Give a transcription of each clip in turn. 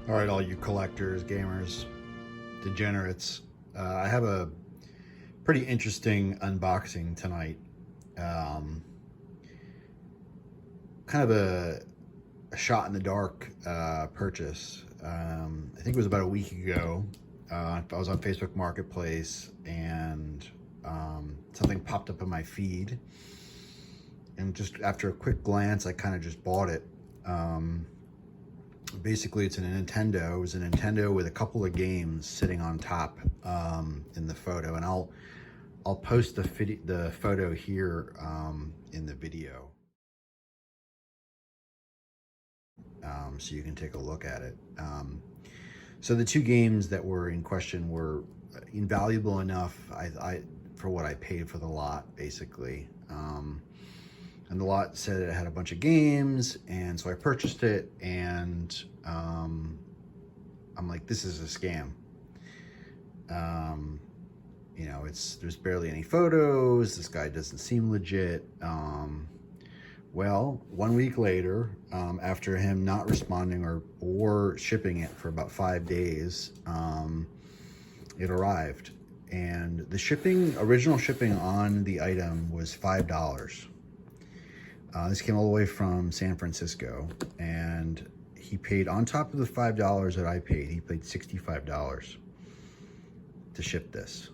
All right, all you collectors, gamers, degenerates. I have a pretty interesting unboxing tonight. Um, kind of a shot in the dark purchase. I think it was about a week ago. I was on Facebook Marketplace and something popped up in my feed. And just after a quick glance, I kind of just bought it. Basically, it's a Nintendo. It was a Nintendo with a couple of games sitting on top in the photo, and I'll post the photo here in the video, so you can take a look at it. So the two games that were in question were invaluable enough, for what I paid for the lot, basically. And the lot said it had a bunch of games, and so I purchased it, and I'm like, this is a scam. You know, there's barely any photos. This guy doesn't seem legit. Well, 1 week later, after him not responding or shipping it for about 5 days, it arrived. And the original shipping on the item was $5. This came all the way from San Francisco, and he paid, on top of the $5 that I paid, he paid $65 to ship this.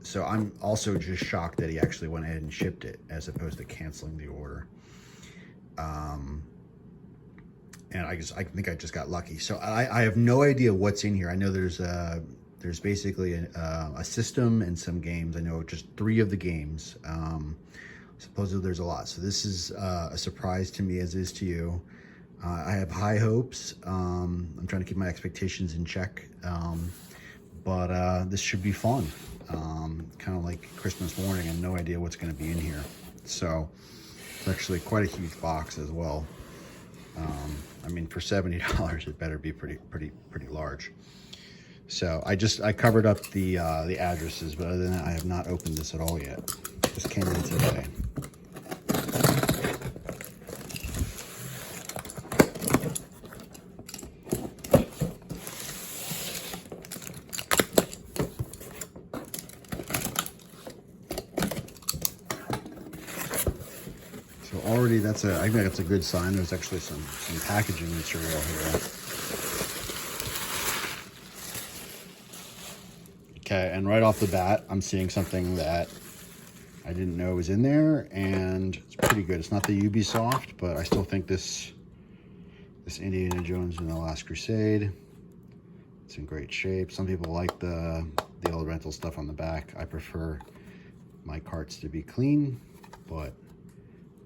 So I'm also just shocked that he actually went ahead and shipped it as opposed to canceling the order. And I think I just got lucky. So I have no idea what's in here. I know there's basically a system and some games. I know just 3 of the games. Supposedly there's a lot. So this is a surprise to me, as is to you. I have high hopes. I'm trying to keep my expectations in check. But this should be fun. Kind of like Christmas morning, and no idea what's going to be in here. So it's actually quite a huge box as well. I mean, for $70, it better be pretty large. So I covered up the addresses, but other than that, I have not opened this at all yet. This came in today. So already I think that's a good sign. There's actually some packaging material here. Okay, and right off the bat, I'm seeing something that I didn't know was in there, and it's pretty good. It's not the Ubisoft, but I still think this Indiana Jones and the Last Crusade, it's in great shape. Some people like the old rental stuff on the back. I prefer my carts to be clean, but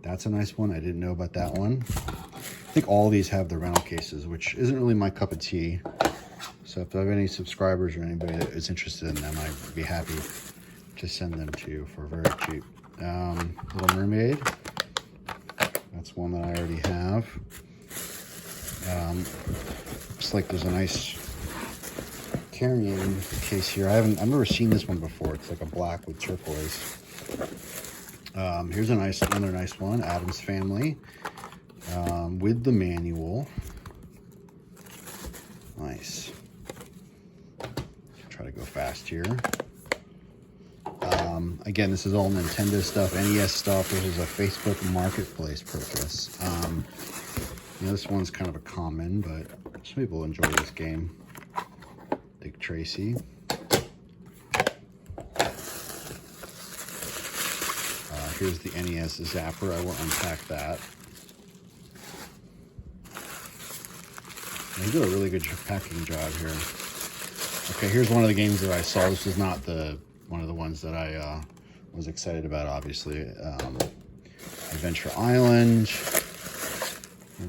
that's a nice one. I didn't know about that one. I think all these have the rental cases, which isn't really my cup of tea. So if I have any subscribers or anybody that is interested in them, I'd be happy to send them to you for very cheap. Little Mermaid. That's one that I already have. Looks like there's a nice carrying case here. I've never seen this one before. It's like a black with turquoise. Here's another nice one, Addams Family, with the manual. Nice. Try to go fast here. Again, this is all Nintendo stuff, NES stuff. This is a Facebook Marketplace purchase. You know, this one's kind of a common, but some people enjoy this game. Dick Tracy. Here's the NES Zapper. I will unpack that. They do a really good packing job here. Okay, here's one of the games that I saw. This is not one of the ones that I was excited about, obviously. Adventure Island.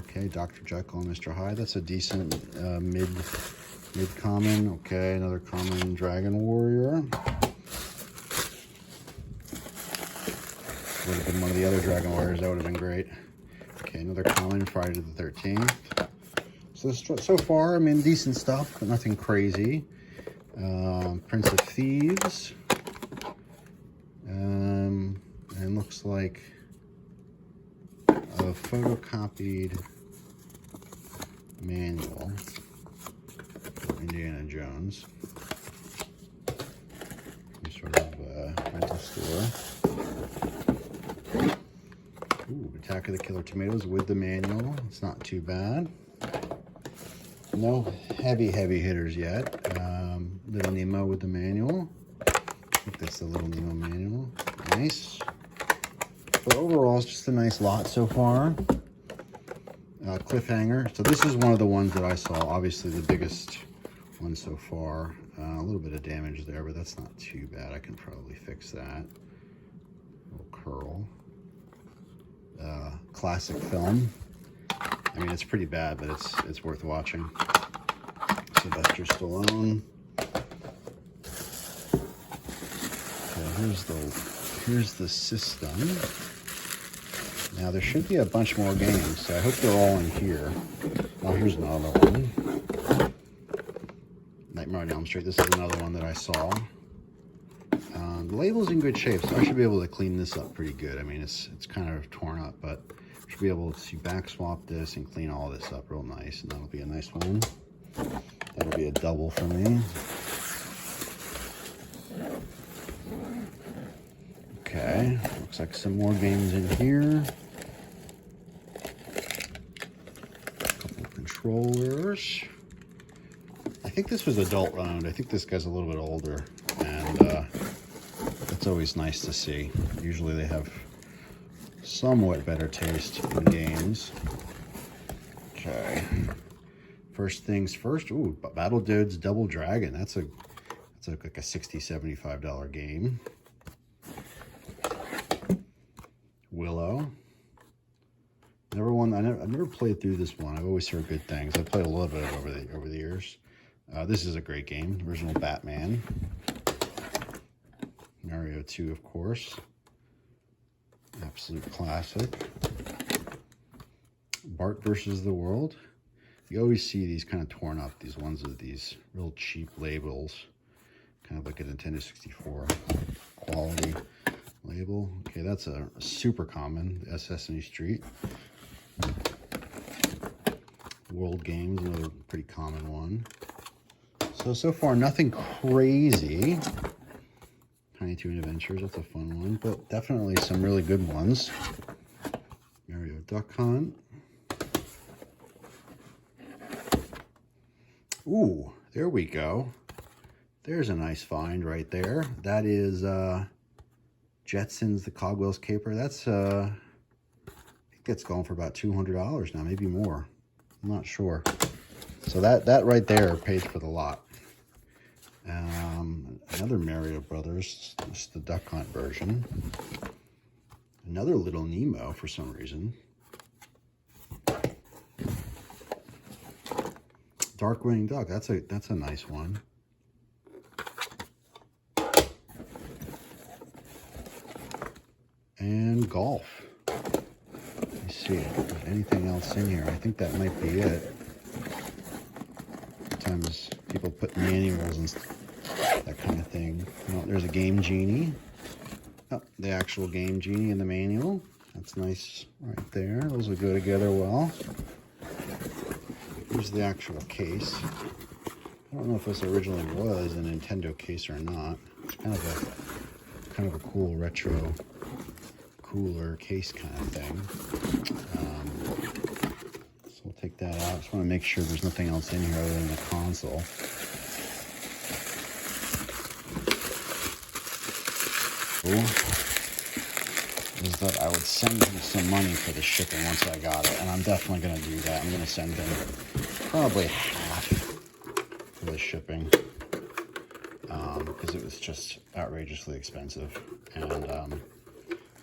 Okay, Dr. Jekyll and Mr. Hyde. That's a decent mid-common. Okay, another common Dragon Warrior. Would have been one of the other Dragon Warriors. That would have been great. Okay, another common, Friday the 13th. So far, I mean, decent stuff, but nothing crazy. Prince of Thieves. And looks like a photocopied manual. Jones. Some sort of rental store. Ooh, Attack of the Killer Tomatoes with the manual. It's not too bad. No heavy hitters yet. Little Nemo with the manual. I think that's the Little Nemo manual. Nice. But overall, it's just a nice lot so far. Cliffhanger. So this is one of the ones that I saw. Obviously the biggest one so far. A little bit of damage there, but that's not too bad. I can probably fix that. Little curl. Classic film. I mean, it's pretty bad, but it's worth watching. Sylvester Stallone. Okay, here's the system. Now there should be a bunch more games, so I hope they're all in here. Oh, here's another one. Nightmare on Elm Street. This is another one that I saw. The label's in good shape, so I should be able to clean this up pretty good. I mean, it's kind of torn up, but I should be able to back swap this and clean all this up real nice, and that'll be a nice one. That'll be a double for me. Okay, looks like some more games in here. A couple of controllers. I think this was adult owned. I think this guy's a little bit older, and it's always nice to see. Usually they have somewhat better taste in games. Okay. First things first. Ooh, Battletoads Double Dragon. That's like a $60, $75 game. Willow. I've never played through this one. I've always heard good things. I've played a little bit over the years. This is a great game. Original Batman. Mario 2, of course. Absolute classic. Bart versus the World. You always see these kind of torn up, these ones with these real cheap labels. Kind of like a Nintendo 64 quality label. Okay, that's a super common, Sesame Street. World Games, another pretty common one. So far, nothing crazy. Tiny Toon Adventures, that's a fun one, but definitely some really good ones. Mario Duck Hunt. Ooh, there we go. There's a nice find right there. That is Jetsons, the Cogwheels Caper. That's I think that's going for about $200 now, maybe more. I'm not sure. So that right there pays for the lot. Another Mario Brothers, just the Duck Hunt version. Another Little Nemo for some reason. Darkwing Duck, that's a nice one. And golf. Let me see if there's anything else in here. I think that might be it. Sometimes people put manuals and that kind of thing. Oh, there's a Game Genie. Oh, the actual Game Genie in the manual. That's nice right there. Those will go together well. Here's the actual case. I don't know if this originally was a Nintendo case or not. It's kind of a cool retro, cooler case kind of thing. So we'll take that out. Just want to make sure there's nothing else in here other than the console. Is that I would send him some money for the shipping once I got it, and I'm definitely going to do that. I'm going to send him probably half for the shipping because it was just outrageously expensive, and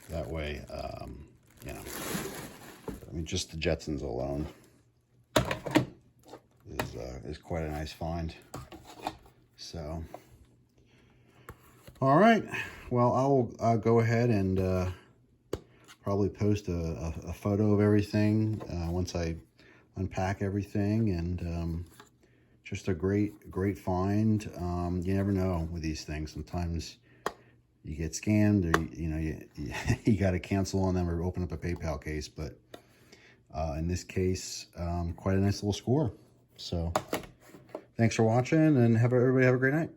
that way, you know, I mean, just the Jetsons alone is quite a nice find. So, all right. Well, I'll go ahead and probably post a photo of everything once I unpack everything, and just a great find. You never know with these things. Sometimes you get scammed, or you got to cancel on them or open up a PayPal case. But in this case, quite a nice little score. So Thanks for watching, and everybody have a great night.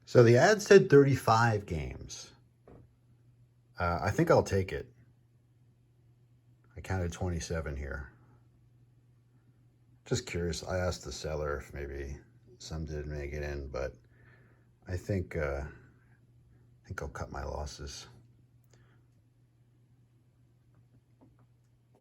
So the ad said 35 games. I think I'll take it. I counted 27 here. Just curious. I asked the seller if maybe some didn't make it in, but I think I'll cut my losses.